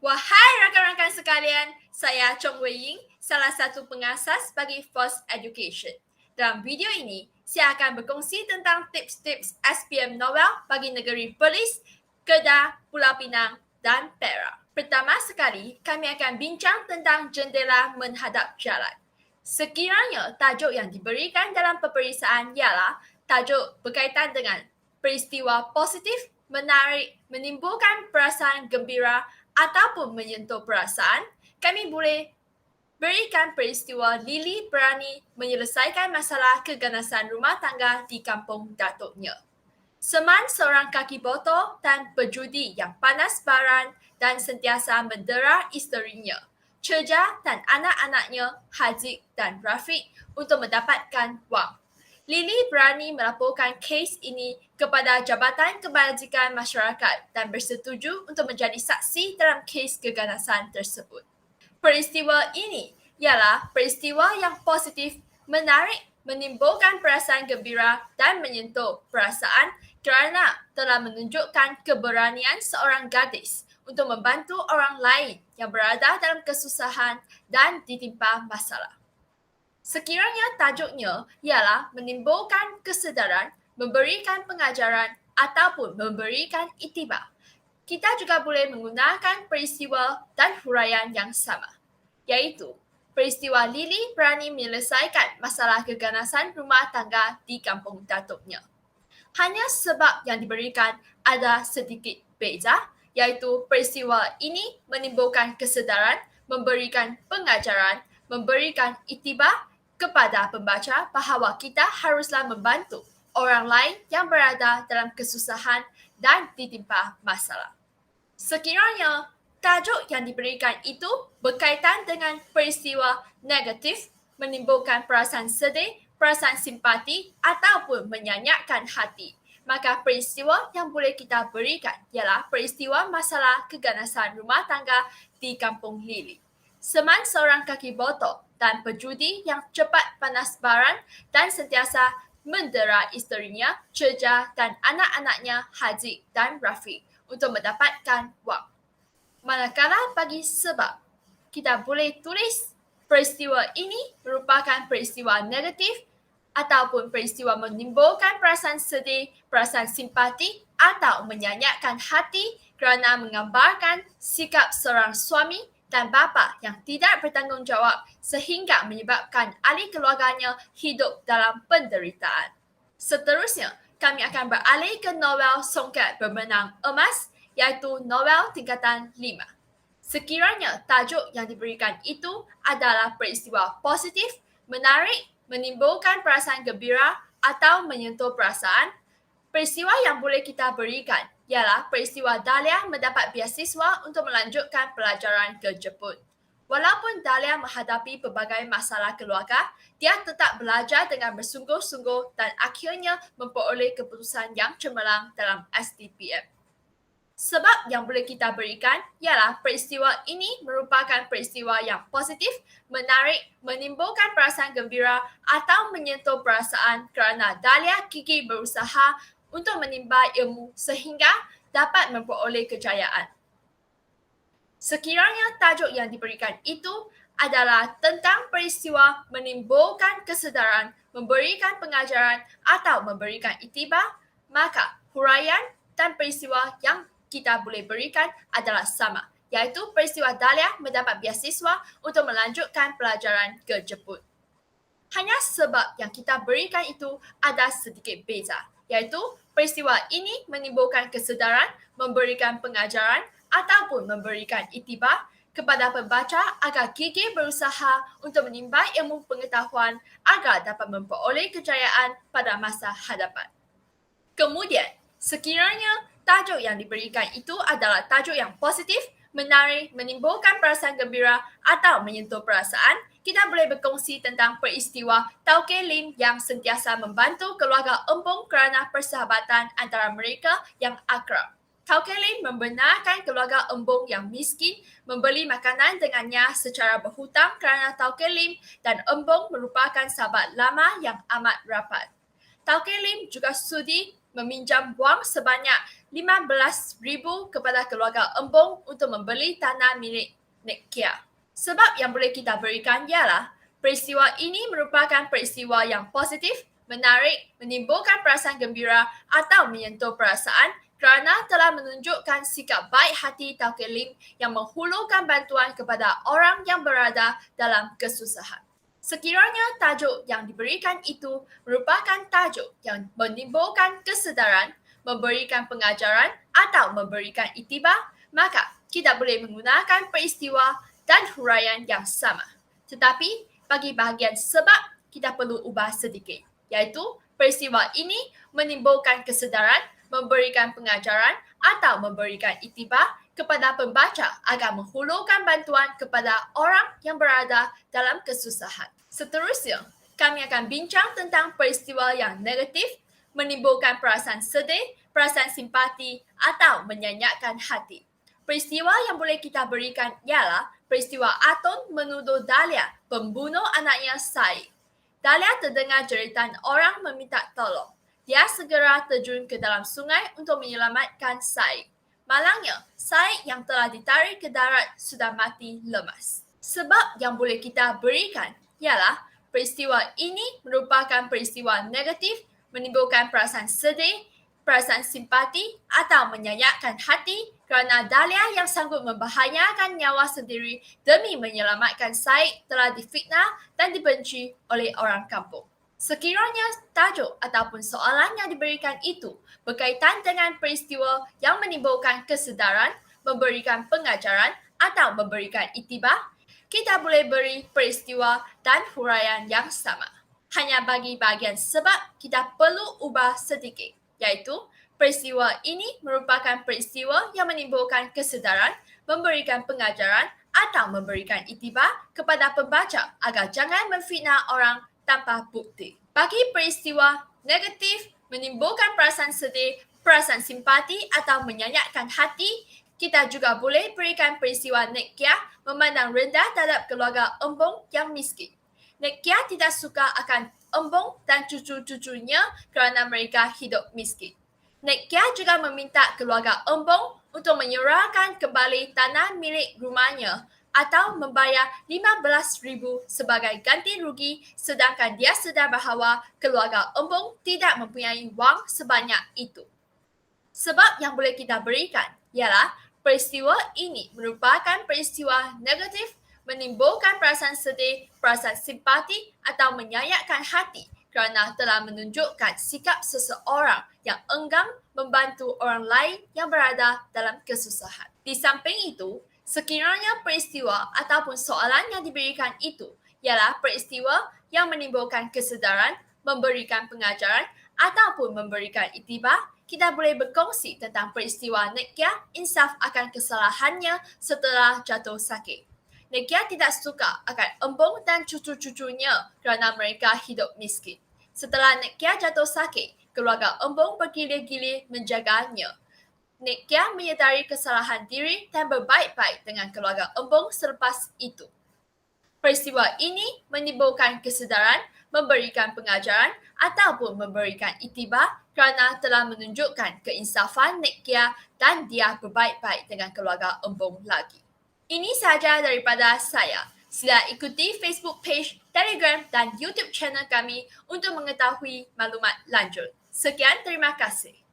Wahai rakan-rakan sekalian, saya Chong Wei Ying, salah satu pengasas bagi First Education. Dalam video ini, saya akan berkongsi tentang tips-tips SPM Novel bagi negeri Perlis, Kedah, Pulau Pinang dan Perak. Pertama sekali, kami akan bincang tentang jendela menghadap jalan. Sekiranya tajuk yang diberikan dalam peperiksaan ialah tajuk berkaitan dengan peristiwa positif, menarik, menimbulkan perasaan gembira ataupun menyentuh perasaan, kami boleh berikan peristiwa Lily berani menyelesaikan masalah keganasan rumah tangga di kampung datuknya. Seman seorang kaki botol dan berjudi yang panas baran dan sentiasa mendera isterinya, Ceja dan anak-anaknya Haziq dan Rafiq untuk mendapatkan wang. Lily berani melaporkan kes ini kepada Jabatan Kebajikan Masyarakat dan bersetuju untuk menjadi saksi dalam kes keganasan tersebut. Peristiwa ini ialah peristiwa yang positif, menarik, menimbulkan perasaan gembira dan menyentuh perasaan kerana telah menunjukkan keberanian seorang gadis untuk membantu orang lain yang berada dalam kesusahan dan ditimpa masalah. Sekiranya tajuknya ialah menimbulkan kesedaran, memberikan pengajaran ataupun memberikan iktibar, kita juga boleh menggunakan peristiwa dan huraian yang sama, iaitu peristiwa Lily berani menyelesaikan masalah keganasan rumah tangga di kampung datuknya. Hanya sebab yang diberikan ada sedikit beza, iaitu peristiwa ini menimbulkan kesedaran, memberikan pengajaran, memberikan iktibar kepada pembaca bahawa kita haruslah membantu orang lain yang berada dalam kesusahan dan ditimpa masalah. Sekiranya tajuk yang diberikan itu berkaitan dengan peristiwa negatif, menimbulkan perasaan sedih, perasaan simpati ataupun menyanyakkan hati, maka peristiwa yang boleh kita berikan ialah peristiwa masalah keganasan rumah tangga di kampung Lily. Seman seorang kaki botol dan pejudi yang cepat panas baran dan sentiasa mendera isterinya, Ceja dan anak-anaknya Haziq dan Rafiq untuk mendapatkan wang. Manakala bagi sebab, kita boleh tulis peristiwa ini merupakan peristiwa negatif ataupun peristiwa menimbulkan perasaan sedih, perasaan simpati atau menyanyakkan hati kerana menggambarkan sikap seorang suami dan bapa yang tidak bertanggungjawab sehingga menyebabkan ahli keluarganya hidup dalam penderitaan. Seterusnya, kami akan beralih ke novel Songket Berbenang Emas, iaitu novel tingkatan 5. Sekiranya tajuk yang diberikan itu adalah peristiwa positif, menarik, menimbulkan perasaan gembira atau menyentuh perasaan, peristiwa yang boleh kita berikan ialah peristiwa Dahlia mendapat beasiswa untuk melanjutkan pelajaran ke Jepun. Walaupun Dahlia menghadapi pelbagai masalah keluarga, dia tetap belajar dengan bersungguh-sungguh dan akhirnya memperoleh keputusan yang cemerlang dalam STPM. Sebab yang boleh kita berikan ialah peristiwa ini merupakan peristiwa yang positif, menarik, menimbulkan perasaan gembira atau menyentuh perasaan kerana Dahlia gigih berusaha untuk menimba ilmu sehingga dapat memperoleh kejayaan. Sekiranya tajuk yang diberikan itu adalah tentang peristiwa menimbulkan kesedaran, memberikan pengajaran atau memberikan iktibar, maka huraian dan peristiwa yang kita boleh berikan adalah sama, iaitu peristiwa Dahlia mendapat beasiswa untuk melanjutkan pelajaran ke Jepun. Hanya sebab yang kita berikan itu ada sedikit beza, iaitu peristiwa ini menimbulkan kesedaran, memberikan pengajaran ataupun memberikan iktibar kepada pembaca agar gigih berusaha untuk menimba ilmu pengetahuan agar dapat memperoleh kejayaan pada masa hadapan. Kemudian, sekiranya tajuk yang diberikan itu adalah tajuk yang positif, menarik, menimbulkan perasaan gembira atau menyentuh perasaan, kita boleh berkongsi tentang peristiwa Tauke Lim yang sentiasa membantu keluarga Embong kerana persahabatan antara mereka yang akrab. Tauke Lim membenarkan keluarga Embong yang miskin membeli makanan dengannya secara berhutang kerana Tauke Lim dan Embong merupakan sahabat lama yang amat rapat. Tauke Lim juga sudi meminjam wang sebanyak 15,000 kepada keluarga Embong untuk membeli tanah milik Nek Kia. Sebab yang boleh kita berikan ialah peristiwa ini merupakan peristiwa yang positif, menarik, menimbulkan perasaan gembira atau menyentuh perasaan kerana telah menunjukkan sikap baik hati Tauke Lim yang menghulurkan bantuan kepada orang yang berada dalam kesusahan. Sekiranya tajuk yang diberikan itu merupakan tajuk yang menimbulkan kesedaran, memberikan pengajaran atau memberikan iktibar, maka kita boleh menggunakan peristiwa dan huraian yang sama. Tetapi bagi bahagian sebab, kita perlu ubah sedikit, iaitu peristiwa ini menimbulkan kesedaran, memberikan pengajaran atau memberikan iktibar kepada pembaca agar menghulurkan bantuan kepada orang yang berada dalam kesusahan. Seterusnya, kami akan bincang tentang peristiwa yang negatif, menimbulkan perasaan sedih, perasaan simpati atau menyenyakkan hati. Peristiwa yang boleh kita berikan ialah peristiwa Atun menuduh Dahlia pembunuh anaknya Said. Dahlia terdengar jeritan orang meminta tolong. Dia segera terjun ke dalam sungai untuk menyelamatkan Said. Malangnya, Said yang telah ditarik ke darat sudah mati lemas. Sebab yang boleh kita berikan ialah peristiwa ini merupakan peristiwa negatif, menimbulkan perasaan sedih, perasaan simpati atau menyayatkan hati kerana Dahlia yang sanggup membahayakan nyawa sendiri demi menyelamatkan Said telah difitnah dan dibenci oleh orang kampung. Sekiranya tajuk ataupun soalan yang diberikan itu berkaitan dengan peristiwa yang menimbulkan kesedaran, memberikan pengajaran atau memberikan iktibar, kita boleh beri peristiwa dan huraian yang sama. Hanya bagi bahagian sebab kita perlu ubah sedikit, iaitu peristiwa ini merupakan peristiwa yang menimbulkan kesedaran, memberikan pengajaran atau memberikan iktibar kepada pembaca agar jangan memfitnah orang tanpa bukti. Bagi peristiwa negatif, menimbulkan perasaan sedih, perasaan simpati atau menyayatkan hati, kita juga boleh berikan peristiwa Nek Kia memandang rendah terhadap keluarga Embong yang miskin. Nek Kia tidak suka akan Embong dan cucu-cucunya kerana mereka hidup miskin. Nek Kia juga meminta keluarga Embong untuk menyerahkan kembali tanah milik rumahnya atau membayar 15,000 sebagai ganti rugi sedangkan dia sedar bahawa keluarga Embong tidak mempunyai wang sebanyak itu. Sebab yang boleh kita berikan ialah peristiwa ini merupakan peristiwa negatif, menimbulkan perasaan sedih, perasaan simpati atau menyayatkan hati kerana telah menunjukkan sikap seseorang yang enggan membantu orang lain yang berada dalam kesusahan. Di samping itu, sekiranya peristiwa ataupun soalan yang diberikan itu ialah peristiwa yang menimbulkan kesedaran, memberikan pengajaran ataupun memberikan iktibar, kita boleh berkongsi tentang peristiwa Nek Kia insaf akan kesalahannya setelah jatuh sakit. Nek Kia tidak suka akan Embong dan cucu-cucunya kerana mereka hidup miskin. Setelah Nek Kia jatuh sakit, keluarga Embong bergilir-gilir menjaganya. Nek Kia menyedari kesalahan diri dan berbaik-baik dengan keluarga Embong selepas itu. Peristiwa ini menimbulkan kesedaran, memberikan pengajaran ataupun memberikan iktibar kerana telah menunjukkan keinsafan Nek Kia dan dia berbaik-baik dengan keluarga Embong lagi. Ini sahaja daripada saya. Sila ikuti Facebook page, Telegram dan YouTube channel kami untuk mengetahui maklumat lanjut. Sekian, terima kasih.